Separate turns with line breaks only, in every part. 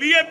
VIP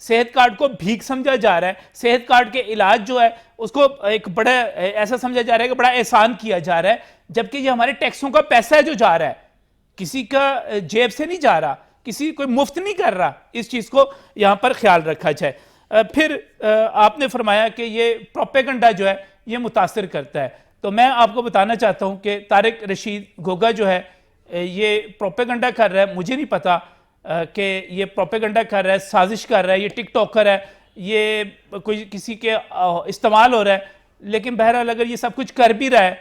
صحت card کو بھیک سمجھا جا رہا ہے, صحت کارڈ کے علاج جو ہے اس کو ایک بڑا ایسا سمجھا جا رہا ہے کہ بڑا احسان کیا جا رہا ہے, جبکہ یہ ہمارے ٹیکسوں کا پیسہ ہے جو جا رہا ہے, کسی کا جیب سے نہیں جا رہا, کسی کوئی مفت نہیں کر رہا. اس چیز کو یہاں پر خیال رکھا جائے. پھر آپ نے فرمایا کہ یہ پروپیگنڈا جو ہے یہ متاثر کرتا ہے, تو میں آپ کو بتانا چاہتا ہوں کہ طارق رشید گوگا جو ہے یہ پروپیگنڈا کر رہا ہے. مجھے نہیں پتا کہ یہ پروپیگنڈا کر رہا ہے, سازش کر رہا ہے, یہ ٹک ٹاکر ہے, یہ کوئی کسی کے استعمال ہو رہا ہے, لیکن بہرحال اگر یہ سب کچھ کر بھی رہا ہے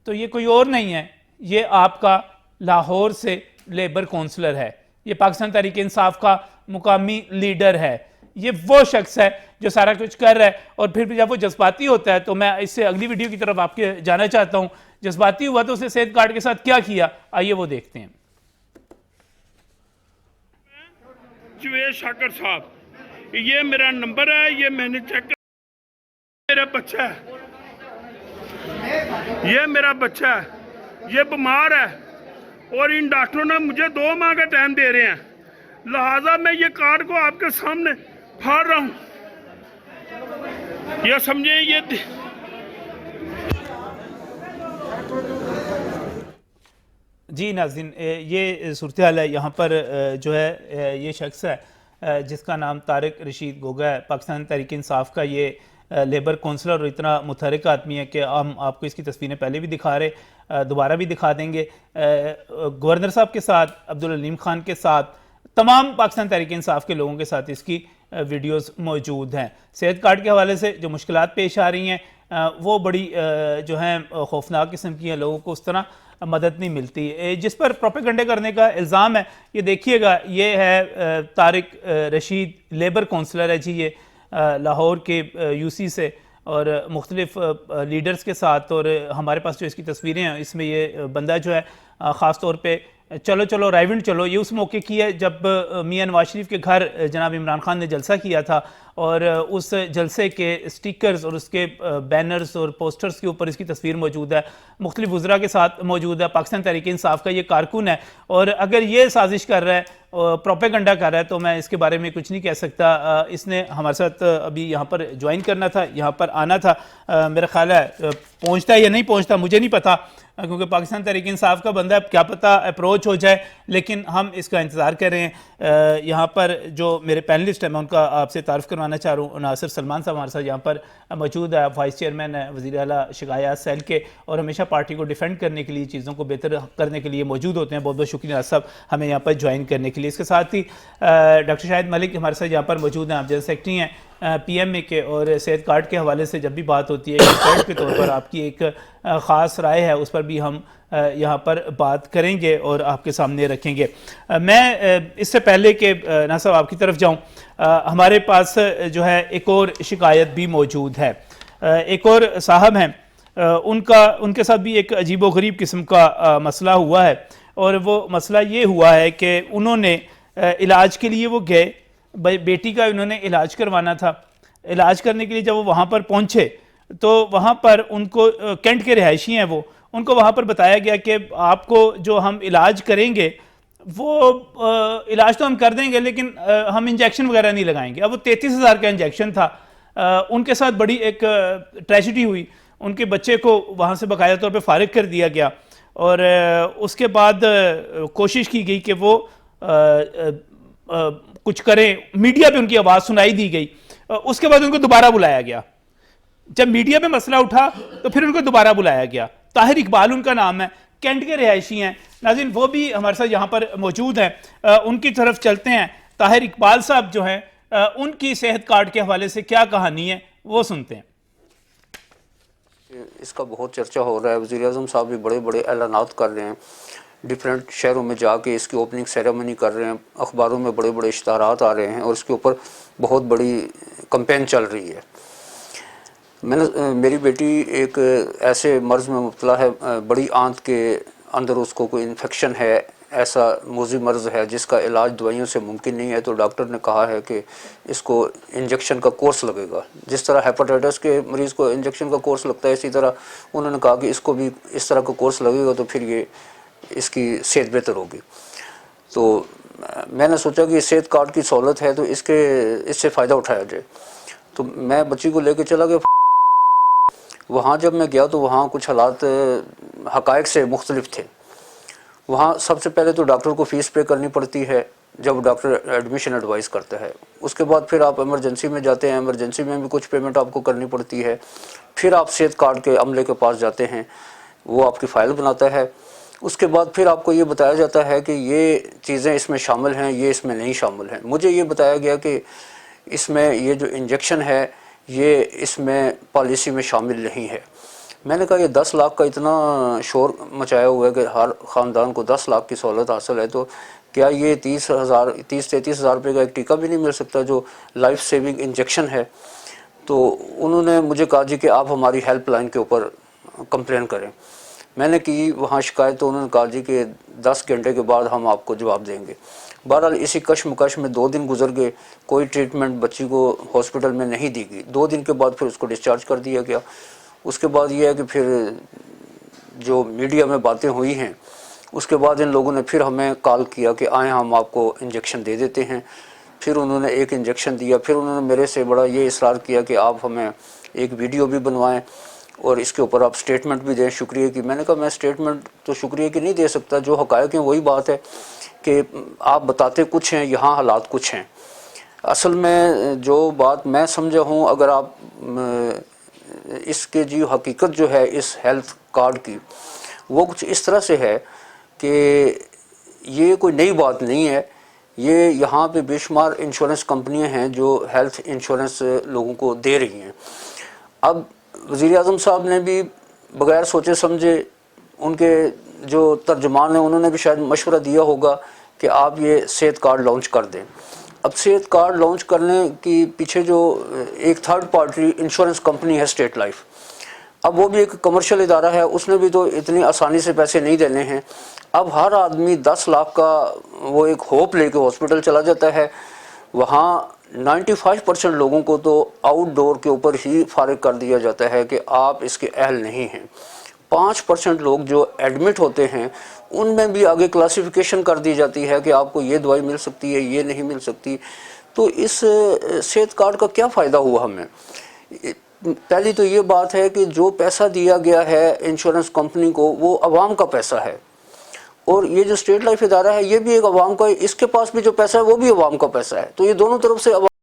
تو یہ کوئی اور نہیں ہے, یہ آپ کا لاہور سے لیبر کونسلر ہے, یہ پاکستان تحریک انصاف کا مقامی لیڈر ہے, یہ وہ شخص ہے جو سارا کچھ کر رہا ہے. اور پھر جب وہ جذباتی ہوتا ہے تو میں اس سے اگلی ویڈیو کی طرف آپ کے جانا چاہتا ہوں. جذباتی ہوا تو اسے صحت کارڈ کے ساتھ کیا کیا, آئیے وہ دیکھتے ہیں.
جوید شاکر صاحب, یہ میرا نمبر ہے, یہ میں نے چیک کر, میرا بچہ ہے, یہ میرا بچہ ہے, یہ بیمار ہے اور ان ڈاکٹروں نے مجھے 2 ماہ کا ٹائم دے رہے ہیں, لہذا میں یہ کارڈ کو آپ کے سامنے پھاڑ رہا ہوں. یہ سمجھیں یہ
جی ناظرین, یہ صورتحال ہے. یہاں پر جو ہے یہ شخص ہے جس کا نام طارق رشید گوگا ہے, پاکستان تحریک انصاف کا یہ لیبر کونسلر, اور اتنا متحرک آدمی ہے کہ ہم آپ کو اس کی تصویریں پہلے بھی دکھا رہے, دوبارہ بھی دکھا دیں گے. گورنر صاحب کے ساتھ, عبدالعلیم خان کے ساتھ, تمام پاکستان تحریک انصاف کے لوگوں کے ساتھ اس کی ویڈیوز موجود ہیں. صحت کارڈ کے حوالے سے جو مشکلات پیش آ رہی ہیں وہ بڑی جو ہیں خوفناک قسم کی ہیں, لوگوں کو اس طرح مدد نہیں ملتی. جس پر پروپیگنڈے کرنے کا الزام ہے, یہ دیکھیے گا, یہ ہے طارق رشید, لیبر کونسلر ہے جی, یہ لاہور کے یو سی سے, اور مختلف لیڈرز کے ساتھ. اور ہمارے پاس جو اس کی تصویریں ہیں اس میں یہ بندہ جو ہے خاص طور پہ چلو چلو رائیونڈ چلو, یہ اس موقع کی ہے جب میاں نواز شریف کے گھر جناب عمران خان نے جلسہ کیا تھا, اور اس جلسے کے سٹیکرز اور اس کے بینرز اور پوسٹرز کے اوپر اس کی تصویر موجود ہے, مختلف وزراء کے ساتھ موجود ہے. پاکستان تحریک انصاف کا یہ کارکن ہے, اور اگر یہ سازش کر رہا ہے, پروپیگنڈا کر رہا ہے, تو میں اس کے بارے میں کچھ نہیں کہہ سکتا. اس نے ہمارے ساتھ ابھی یہاں پر جوائن کرنا تھا, یہاں پر آنا تھا, میرا خیال ہے پہنچتا ہے یا نہیں پہنچتا مجھے نہیں پتا, کیونکہ پاکستان تحریک انصاف کا بندہ ہے, کیا پتہ اپروچ ہو جائے, لیکن ہم اس کا انتظار کر رہے ہیں. یہاں پر جو میرے پینلسٹ ہیں میں ان کا آپ سے تعارف کروانا چاہ رہا ہوں. ناصر سلمان صاحب ہمارے ساتھ یہاں پر موجود ہے, وائس چیئرمین ہے وزیر اعلیٰ شکایات سیل کے, اور ہمیشہ پارٹی کو ڈیفینڈ کرنے کے لیے, چیزوں کو بہتر کرنے کے لیے موجود ہوتے ہیں. بہت بہت شکریہ ناصر صاحب ہمیں یہاں پر جوائن کرنے کے لیے. اس کے ساتھ ہی ڈاکٹر شاہد ملک ہمارے ساتھ یہاں پر موجود ہیں, آپ جنرل سیکرٹری ہیں پی ایم اے کے, اور صحت کارڈ کے حوالے سے جب بھی بات ہوتی ہے ایکسپرٹ کے طور پر آپ کی ایک خاص رائے ہے, اس پر بھی ہم یہاں پر بات کریں گے اور آپ کے سامنے رکھیں گے. میں اس سے پہلے کہ ناصر صاحب آپ کی طرف جاؤں, ہمارے پاس جو ہے ایک اور شکایت بھی موجود ہے. ایک اور صاحب ہیں, ان کے ساتھ بھی ایک عجیب و غریب قسم کا مسئلہ ہوا ہے, اور وہ مسئلہ یہ ہوا ہے کہ انہوں نے علاج کے لیے وہ گئے, بیٹی کا انہوں نے علاج کروانا تھا. علاج کرنے کے لیے جب وہ وہاں پر پہنچے تو وہاں پر ان کو, کینٹ کے رہائشی ہیں وہ, ان کو وہاں پر بتایا گیا کہ آپ کو جو ہم علاج کریں گے وہ علاج تو ہم کر دیں گے لیکن ہم انجیکشن وغیرہ نہیں لگائیں گے. اب وہ 33,000 کا انجیکشن تھا. ان کے ساتھ بڑی ایک ٹریجڈی ہوئی, ان کے بچے کو وہاں سے باقاعدہ طور پہ فارغ کر دیا گیا, اور اس کے بعد کوشش کی گئی کہ وہ کچھ کریں, میڈیا پہ ان کی آواز سنائی دی گئی. اس کے بعد ان کو دوبارہ بلایا گیا, جب میڈیا پہ مسئلہ اٹھا تو پھر ان کو دوبارہ بلایا گیا. طاہر اقبال ان کا نام ہے, کینٹ کے رہائشی ہیں. ناظرین وہ بھی ہمارے ساتھ یہاں پر موجود ہیں, ان کی طرف چلتے ہیں. طاہر اقبال صاحب جو ہیں, ان کی صحت کارڈ کے حوالے سے کیا کہانی ہے وہ سنتے ہیں.
اس کا بہت چرچا ہو رہا ہے, وزیر اعظم صاحب بھی بڑے بڑے اعلانات کر رہے ہیں, ڈفرینٹ شہروں میں جا کے اس کی اوپننگ سیریمنی کر رہے ہیں, اخباروں میں بڑے بڑے اشتہارات آ رہے ہیں, اور اس کے اوپر بہت بڑی کمپین چل رہی ہے. میری بیٹی ایک ایسے مرض میں مبتلا ہے, بڑی آنت کے اندر اس کو کوئی انفیکشن ہے, ایسا موذی مرض ہے جس کا علاج دوائیوں سے ممکن نہیں ہے. تو ڈاکٹر نے کہا ہے کہ اس کو انجیکشن کا کورس لگے گا, جس طرح ہیپاٹائٹس کے مریض کو انجیکشن کا کورس لگتا ہے, اسی طرح انہوں نے کہا کہ اس کو بھی اس طرح کا کورس لگے گا تو پھر یہ اس کی صحت بہتر ہوگی. تو میں نے سوچا کہ صحت کارڈ کی سہولت ہے تو اس سے فائدہ اٹھایا جائے، تو میں بچی کو لے کے چلا گیا۔ وہاں جب میں گیا تو وہاں کچھ حالات حقائق سے مختلف تھے۔ وہاں سب سے پہلے تو ڈاکٹر کو فیس پے کرنی پڑتی ہے جب ڈاکٹر ایڈمیشن ایڈوائز کرتا ہے، اس کے بعد پھر آپ ایمرجنسی میں جاتے ہیں، ایمرجنسی میں بھی کچھ پیمنٹ آپ کو کرنی پڑتی ہے، پھر آپ صحت کارڈ کے عملے کے پاس جاتے ہیں، وہ آپ کی فائل بناتا ہے، اس کے بعد پھر آپ کو یہ بتایا جاتا ہے کہ یہ چیزیں اس میں شامل ہیں، یہ اس میں نہیں شامل ہیں۔ مجھے یہ بتایا گیا کہ اس میں یہ جو انجیکشن ہے یہ اس میں پالیسی میں شامل نہیں ہے۔ میں نے کہا یہ 10 لاکھ کا اتنا شور مچایا ہوا ہے کہ ہر خاندان کو 10 لاکھ کی سہولت حاصل ہے، تو کیا یہ 30-33 ہزار روپے کا ایک ٹیکہ بھی نہیں مل سکتا جو لائف سیونگ انجیکشن ہے؟ تو انہوں نے مجھے کہا جی کہ آپ ہماری ہیلپ لائن کے اوپر کمپلین کریں۔ میں نے کی وہاں شکایت، تو انہوں نے کہا جی کہ 10 گھنٹے کے بعد ہم آپ کو جواب دیں گے۔ بہرحال اسی کشمکش میں 2 دن گزر گئے، کوئی ٹریٹمنٹ بچی کو ہاسپٹل میں نہیں دی گئی۔ 2 دن کے بعد پھر اس کو ڈسچارج کر دیا گیا۔ اس کے بعد یہ ہے کہ پھر جو میڈیا میں باتیں ہوئی ہیں، اس کے بعد ان لوگوں نے پھر ہمیں کال کیا کہ آئیں ہم آپ کو انجیکشن دے دیتے ہیں۔ پھر انہوں نے ایک انجیکشن دیا، پھر انہوں نے میرے سے بڑا یہ اصرار کیا کہ آپ ہمیں ایک ویڈیو بھی بنوائیں اور اس کے اوپر آپ سٹیٹمنٹ بھی دیں شکریہ کی۔ میں نے کہا میں سٹیٹمنٹ تو شکریہ کی نہیں دے سکتا، جو حقائق ہیں وہی بات ہے کہ آپ بتاتے کچھ ہیں، یہاں حالات کچھ ہیں۔ اصل میں جو بات میں سمجھا ہوں، اگر آپ اس کے جو حقیقت جو ہے اس ہیلتھ کارڈ کی، وہ کچھ اس طرح سے ہے کہ یہ کوئی نئی بات نہیں ہے۔ یہ یہاں پہ بے شمار انشورنس کمپنیاں ہیں جو ہیلتھ انشورنس لوگوں کو دے رہی ہیں۔ اب وزیر اعظم صاحب نے بھی بغیر سوچے سمجھے، ان کے جو ترجمان ہیں انہوں نے بھی شاید مشورہ دیا ہوگا کہ آپ یہ صحت کارڈ لانچ کر دیں۔ اب صحت کارڈ لانچ کرنے کی پیچھے جو ایک تھرڈ پارٹی انشورنس کمپنی ہے اسٹیٹ لائف، اب وہ بھی ایک کمرشل ادارہ ہے، اس نے بھی تو اتنی آسانی سے پیسے نہیں دینے ہیں۔ اب ہر آدمی 10 لاکھ کا وہ ایک ہوپ لے کے ہاسپٹل چلا جاتا ہے، وہاں 95% لوگوں کو تو آؤٹ ڈور کے اوپر ہی فارغ کر دیا جاتا ہے کہ آپ اس کے اہل نہیں ہیں۔ 5% لوگ جو ایڈمٹ ہوتے ہیں ان میں بھی آگے کلاسیفیکیشن کر دی جاتی ہے کہ آپ کو یہ دوائی مل سکتی ہے، یہ نہیں مل سکتی۔ تو اس صحت کارڈ کا کیا فائدہ ہوا ہمیں؟ پہلی تو یہ بات ہے کہ جو پیسہ دیا گیا ہے انشورنس کمپنی کو وہ عوام کا پیسہ ہے، اور یہ جو اسٹیٹ لائف ادارہ ہے یہ بھی ایک عوام کا، اس کے پاس بھی جو پیسہ ہے وہ بھی عوام کا پیسہ ہے، تو یہ دونوں طرف سے عوام